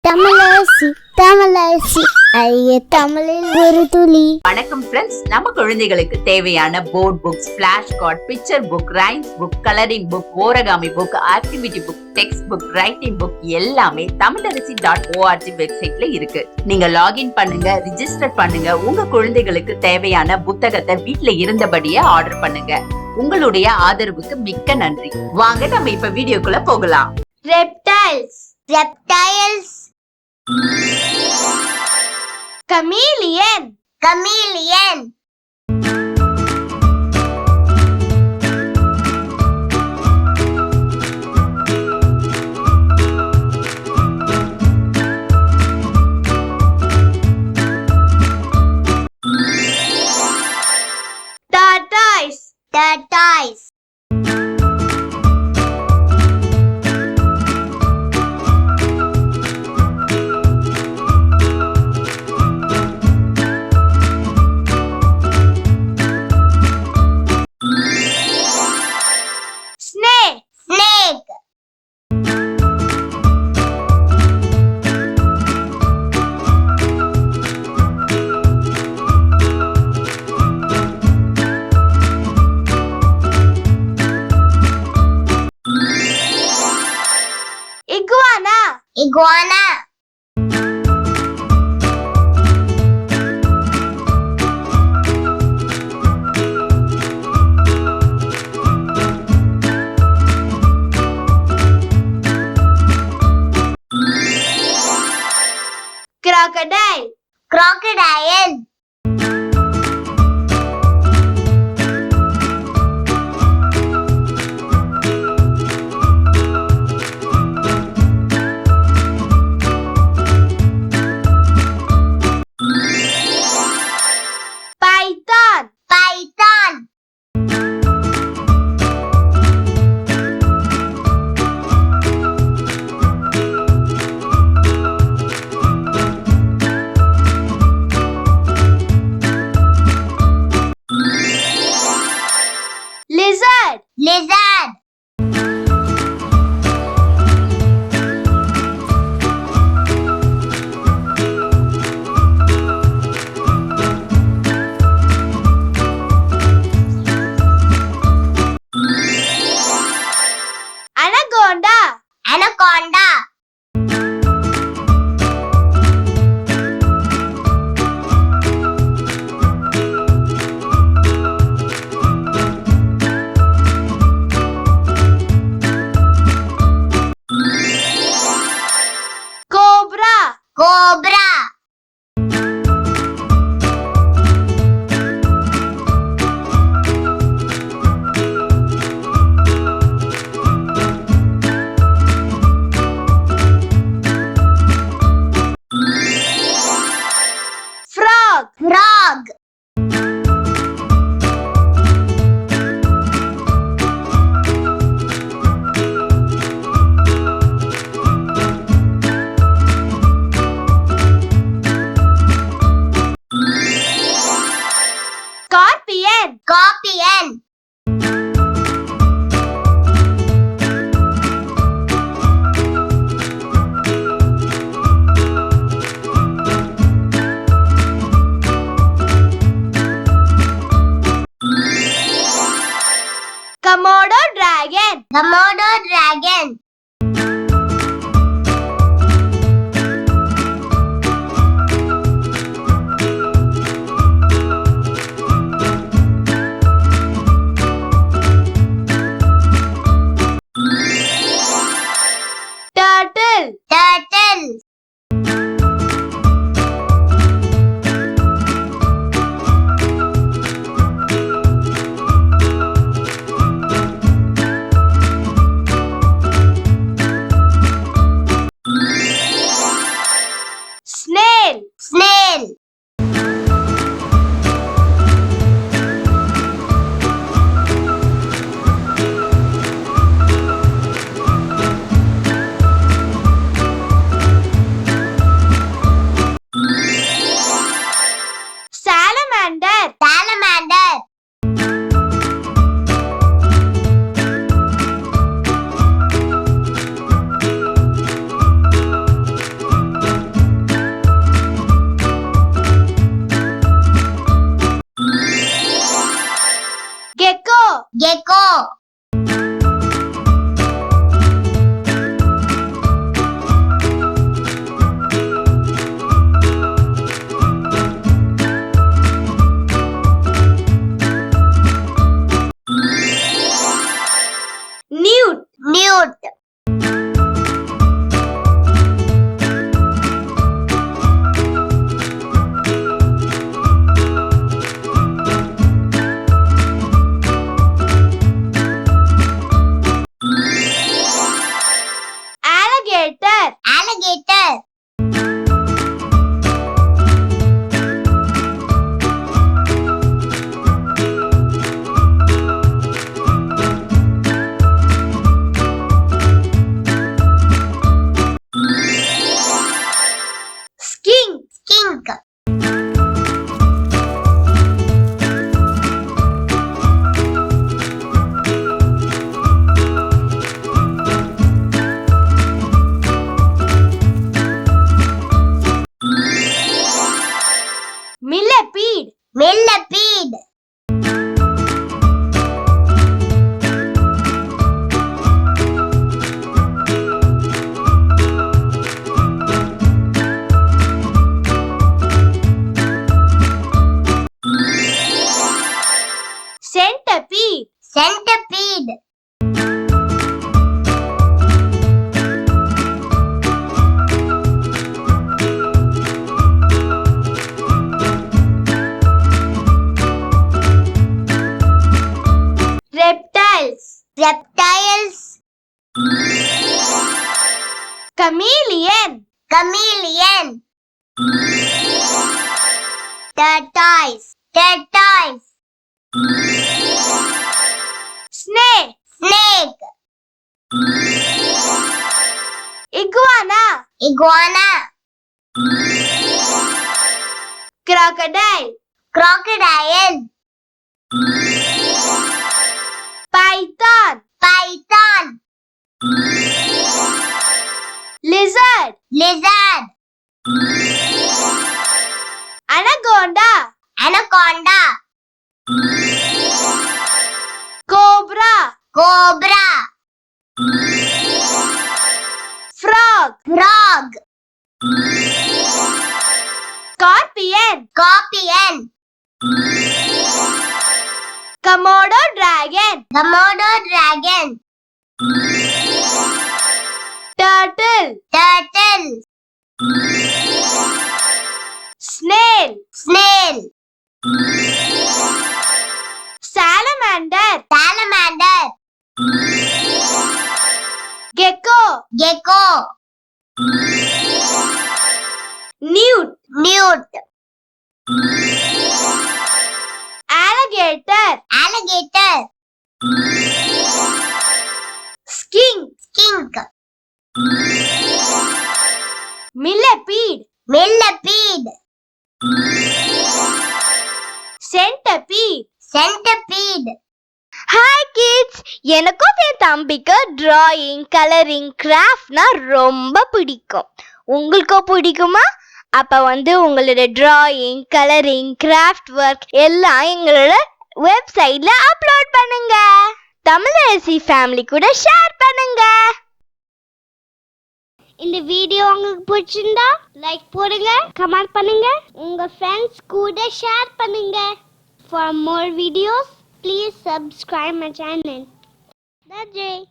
தமிழரசி தமிழரசி ஐய தமிழில் ஒரு துளி. வணக்கம் ஃப்ரெண்ட்ஸ், நம்ம குழந்தைகளுக்கு தேவையான board books, flash card, picture book, rhymes book, colouring book, origami book, activity book, text book, writing book எல்லாமே Tamilarasi.org வெப்சைட்ல இருக்கு. நீங்க லாகின் பண்ணுங்க, ரிஜிஸ்டர் பண்ணுங்க. உங்க குழந்தைகளுக்கு தேவையான புத்தகத்தை வீட்ல இருந்தபடியே ஆர்டர் பண்ணுங்க. உங்களுடைய ஆதரவுக்கு மிக்க நன்றி. வாங்க நம்ம இப்ப வீடியோக்குள்ள போகலாம். Reptiles Chameleon. Tortoise. Snake. Iguana. Crocodile. Python. Lizard. Anaconda. Cobra. Frog. Scorpion. Komodo dragon. Turtle. Reptiles. Chameleon. Chameleon. Tortoise. Tortoise. Snake. Snake. Iguana. Iguana. Crocodile. Crocodile. Python. Python. Lizard. Lizard. Anaconda. Anaconda. Cobra. Cobra. Frog. Frog. Scorpion. Scorpion. Komodo dragon. Komodo dragon. Turtle. Turtle. Snail. Snail. Salamander. Salamander. Gecko. Gecko. Newt. Newt. Alligator. Alligator. Skink. Skink. Millipede. Millipede. Centipede. Centipede. Hi kids, எனக்கும் என் தம்பிக்கு drawing, coloring, craftனா ரொம்ப பிடிக்கும். உங்களுக்கும் பிடிக்குமா? அப்ப உங்களோட drawing, coloring, craft work எல்லாம் எங்களோட வெப்சைட்ல அப்லோட் பண்ணுங்க. தமிழரசி ஃபேமிலி கூட ஷேர் பண்ணுங்க. இந்த வீடியோ உங்களுக்கு பிடிச்சிருந்தா லைக் போடுங்க, கமெண்ட் பண்ணுங்க, உங்க ஃப்ரெண்ட்ஸ் கூட ஷேர் பண்ணுங்க. For more videos, please subscribe my channel. That's it.